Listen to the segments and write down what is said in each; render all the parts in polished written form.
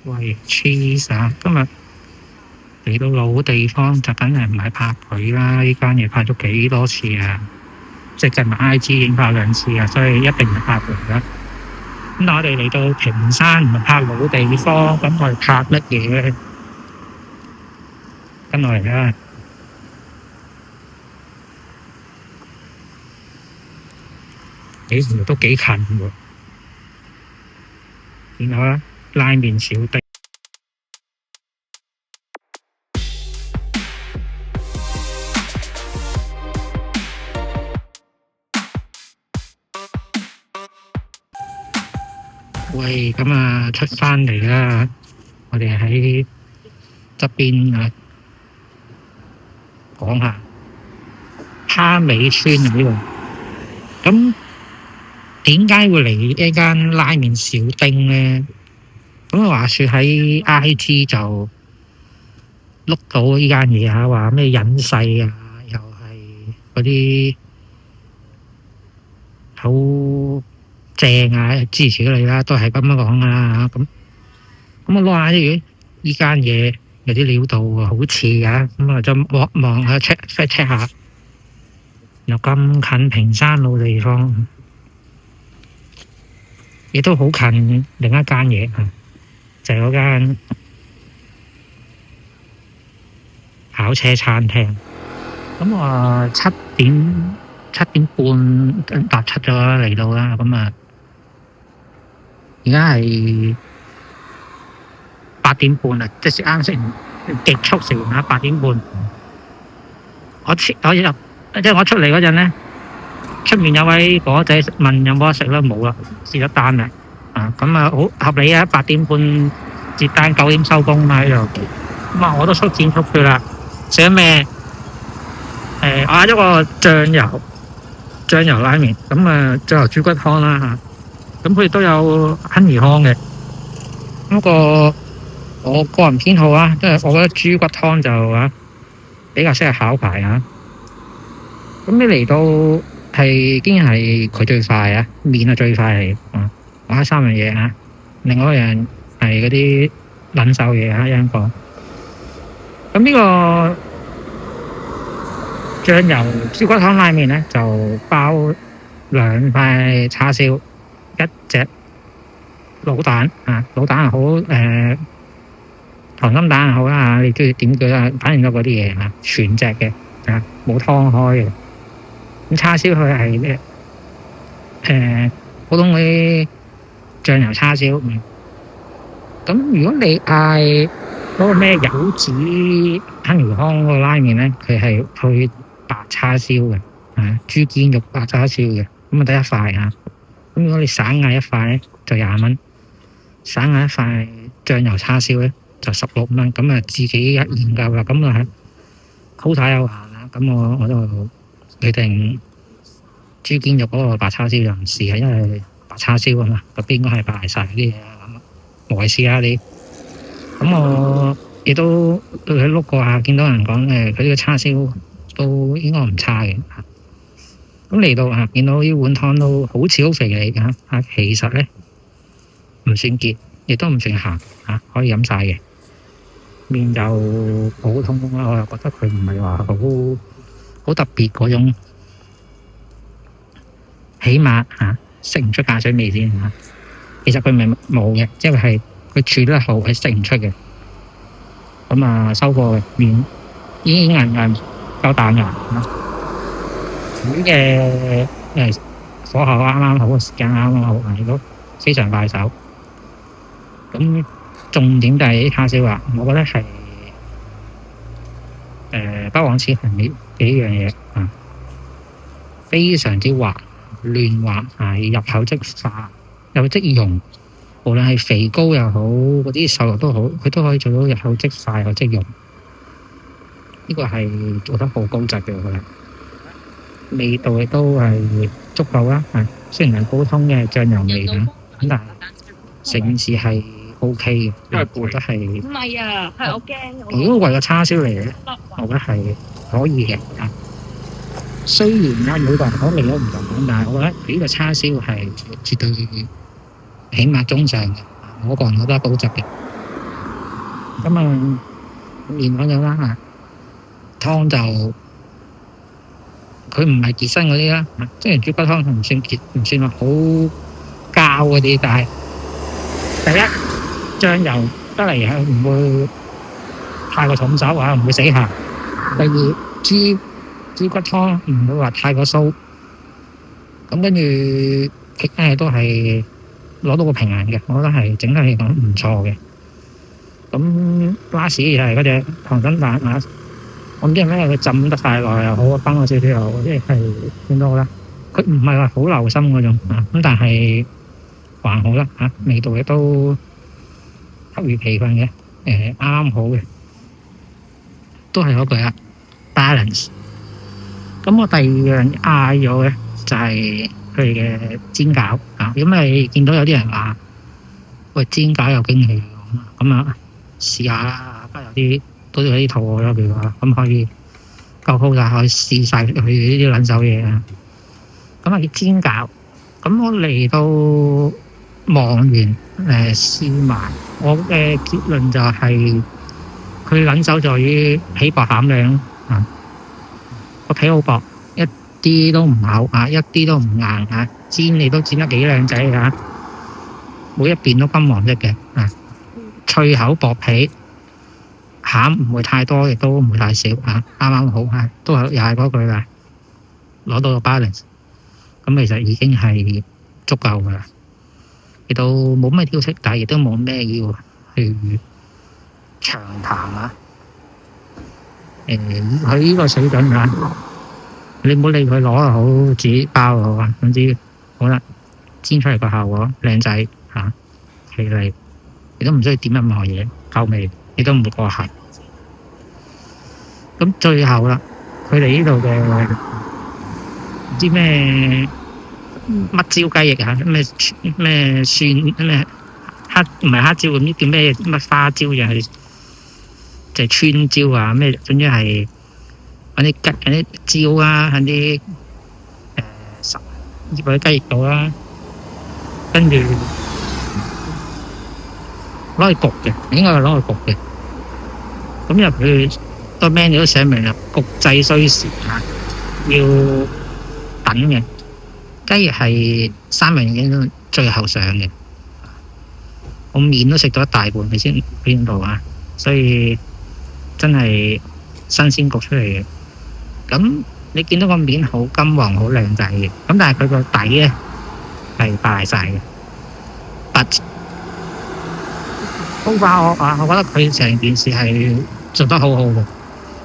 喂，cheese 啊！今日嚟到老地方就梗係唔係拍佢啦，呢間嘢拍咗幾多次啊，即係計埋 IG 已經拍2次啊，所以一定係拍佢啦。咁我哋嚟到屏山唔係拍老地方，咁我哋拍乜嘢咧？跟我嚟啦！原來都幾近喎，然後咧拉麵小丁。喂，咁啊出返嚟啦！我哋喺側邊啊講下蝦尾村啊呢度。咁點解會嚟呢間拉麵小丁咧？咁話説喺 IG 就碌到呢間嘢嚇，話咩隱世啊，又係嗰啲好正啊，支持佢哋啦，都係咁樣講噶啦。咁我攞下啲呢間嘢有啲料到喎，好似㗎。咁啊，就望下 check 下，又咁近屏山路地方，亦都好近另一間嘢啊，就係嗰間跑車餐廳。咁我7點半搭出咗嚟到啦。咁啊，而家係8點半啦，即係啱食完極速食完啦，8點半。我出嚟嗰陣咧，出面有位哥仔問有冇得食啦，冇啦，試咗單啦。咁啊好合理啊，8點半接單，9點收工啦喺度。咁啊，我都出錢出佢啦。食咗咩？我嗌咗個醬油拉麵，咁啊醬油豬骨湯啦嚇。咁佢亦都有亨魚湯嘅。咁我個人偏好啊，即係我覺得豬骨湯就比較適合考牌啊。咁你嚟到係竟然係佢最快啊，麵係最快嚟啊！我係3樣嘢啊，另外一樣係嗰啲撚手嘢啊，一樣講。咁呢個醬油豬骨湯拉麵咧，就包2塊叉燒，1隻滷蛋啊，滷蛋又好，溏心蛋又好啦，你中意點叫啦，反正都嗰啲嘢啊，全隻嘅啊，冇湯開嘅。咁叉燒佢係咩？普通嗰啲醬油叉燒。咁如果你嗌嗰個咩柚子亨魚湯嗰個拉麵咧，佢係配白叉燒嘅，豬肩肉白叉燒嘅，咁啊得一塊啊。咁如果你散嗌一塊咧，就20蚊；散嗌一塊醬油叉燒咧，就16蚊。咁啊自己研究啦。咁啊係好太有限啦。咁我就決定豬肩肉嗰個白叉燒就唔試啊，因為白叉燒啊嘛，嗰邊應該係白晒啲嘢啊。咁我試下你。咁我亦都去碌過下，見到人講佢呢個叉燒都應該唔差嘅。咁嚟到見到呢碗湯都好似好肥膩㗎。其實咧唔算結，亦都唔算鹹可以飲晒嘅。麵就普通啦，我又覺得佢唔係話好特別嗰種，起碼食唔出咖喱味先。其實佢唔係冇嘅，即係佢處得好，係食唔出嘅。咁收貨嘅麵已經硬夠彈牙。煮嘅火候啱啱好，時間啱啱好，亦都非常快手。咁重點就係啲叉燒我覺得係不枉此行呢幾樣嘢非常之滑，嫩滑入口即化，又即溶。無論係肥膏又好，嗰啲瘦肉都好，佢都可以做到入口即化又即溶。呢個係做得好高質嘅，我覺得。味道亦都係足夠啦。雖然係普通嘅醬油味咁，但係成件事係 OK 嘅，我覺得係。唔係啊，係我驚。如果為個叉燒嚟咧，我覺得係可以嘅。雖然每個人口味都唔同，但係我覺得呢個叉燒係絕對起碼中上嘅。我個人覺得高質嘅。咁啊麵嗰種啦湯就佢唔係結身嗰啲啦，即係豬骨湯唔算結，唔算話好膠嗰啲，但係第一醬油得嚟係唔會太過重手唔會死鹹。第二豬骨湯唔會話太過酥，咁跟住都係攞到個平衡嘅，我覺得係整體嚟講唔錯嘅。咁拉屎又係嗰隻唐僧蛋我唔知係咩佢浸得太耐又好，崩咗少少又好，即係點都好啦。佢唔係話好流心嗰種咁但係還好啦味道亦都恰如其分嘅，啱啱好嘅，都係嗰句balance。咁我第二樣嗌咗嘅就係佢哋嘅煎餃咁你見到有啲人話喂煎餃有驚喜咁試下啦，有啲都有啲肚餓咗，譬如話咁可以夠好晒，可以試晒佢呢啲撚手嘢咁煎餃，咁我嚟到望完試埋，我嘅結論就係佢撚手在於皮薄餡靚個皮好薄，一啲都唔厚一啲都唔硬煎你都煎得幾靚仔每一邊都金黃色嘅脆口薄皮，餡唔會太多，亦都唔會太少啱啱好都係又係嗰句啦，攞到個 balance， 咁其實已經係足夠噶啦，亦都冇咩挑剔，但係亦都冇咩要去長談佢呢個水準你唔好理佢攞又好，自己包又好總之好啦，煎出嚟個效果靚仔企理，亦都唔需要點任何嘢，夠味，亦都唔會過鹹。咁最後啦，佢哋呢度嘅唔知咩乜椒雞翼咩蒜咩黑唔係黑椒咁，呢叫咩乜花椒就係川椒咩，總之係揾啲吉嗰啲椒喺啲醃喺雞翼度啦，跟住攞去焗嘅，應該係攞去焗嘅。咁入去個 menu 都寫明啦，焗製需時要等嘅。雞翼係三樣嘢最後上嘅，我麵都食到一大半，你先邊度所以真係新鮮焗出嚟嘅。咁你見到個面好金黃好靚仔嘅，咁但係佢個底咧係敗晒嘅。But 我覺得佢成件事係做得好好嘅。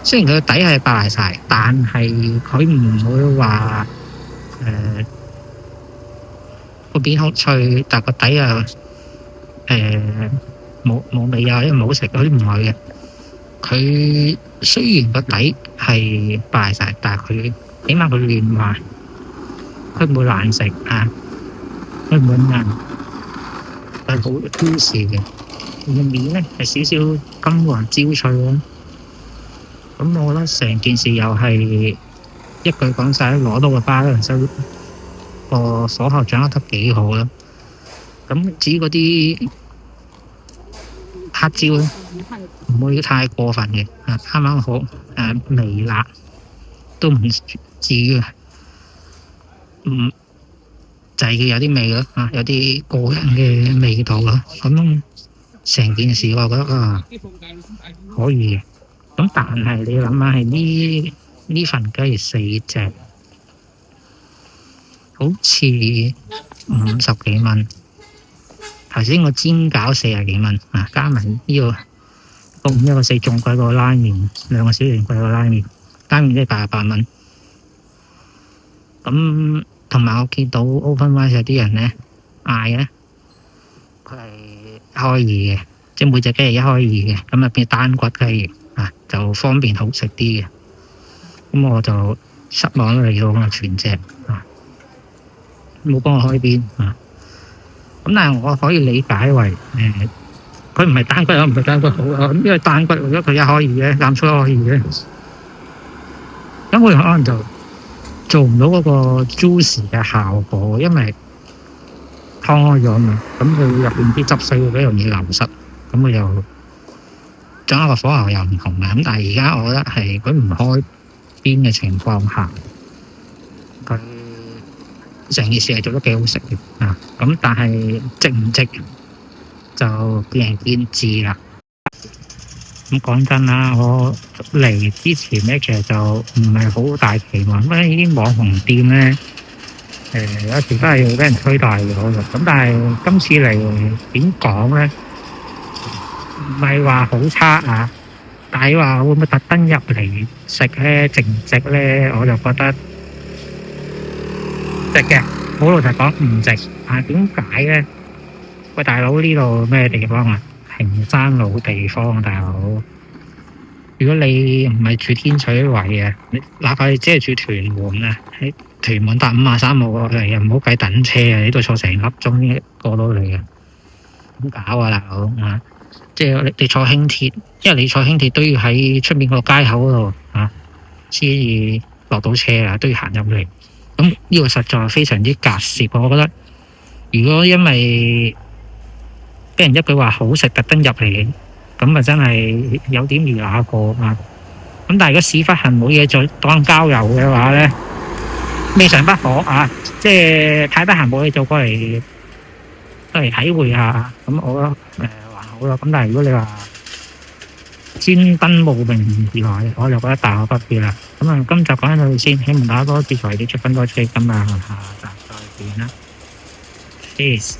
雖然佢個底係敗晒，但係佢唔會話個面好脆，但個底冇味因為唔好食嗰啲唔係嘅。佢雖然個底係敗晒，但係佢起碼佢嫩滑，佢唔會難食佢唔會硬，係好 juicy 嘅。個面咧係少少金黃焦脆咯。咁我覺得成件事又係一句講晒，攞到個balance，個火候掌握得幾好啦。咁至於嗰啲黑椒咧，唔會太過分嘅，啱啱好微辣，都唔至於就係有啲味咯有啲個人嘅味道咯。咁成件事我覺得可以嘅。咁但係你諗下係呢份雞4隻，好似50幾蚊。頭先個煎餃40幾蚊加埋呢個一個4仲貴過拉麵，2個小時貴過拉麵即係88蚊。咁同埋我見到 OpenRice 有啲人咧嗌咧，佢係開二嘅，即係每隻雞係一開二嘅，咁入邊單骨雞翼就方便好食啲嘅。咁我就失望嚟到咁全隻冇幫我開邊咁但係我可以理解為佢唔係單骨唔係單骨好因為單骨如果佢一開二嘅，攬出一開二嘅，咁佢可能就做唔到嗰個 juicy 嘅效果，因為湯開咗嘛，咁佢入邊啲汁水會比較容易流失，咁佢又掌握個火候又唔同嘅。咁但係而家我覺得係佢唔開邊嘅情況下，佢成件事係做得幾好食嘅啊！咁但係值唔值就見仁見智啦。咁講真啦，我嚟之前咧，其實就唔係好大期望，因為呢啲網紅店咧，有時都係要俾人推大咗嘅。咁但係今次嚟點講咧，唔係話好差啊，但係話會唔會特登入嚟食咧，值唔值咧？我就覺得值嘅。好老實講唔值啊？點解咧？喂，大佬呢度咩地方啊？平山老地方，大佬。如果你唔係住天水圍嘅，你哪怕你只係住屯門啊，喺屯門搭53號過嚟啊，唔好計等車啊，呢度坐成粒鐘先過到嚟嘅，點搞啊，大佬啊！即係你坐輕鐵，因為你坐輕鐵都要喺出面個街口嗰度啊，先至落到車啊，都要行入嚟。咁呢個實在非常之隔涉，我覺得。如果因為俾人一句話好食，特登入嚟，咁啊真係有點如那個啊！咁但係如果屎忽痕冇嘢做當郊遊嘅話咧，未嘗不可啊！即係太得閒冇嘢做過嚟體會下，咁我覺得還好咯。咁但係如果你話專登慕名而來，我就覺得大可不必啦。咁啊，今集講到呢度先，希望大家多支持啲出分多車，咁啊下集再見啦。Peace。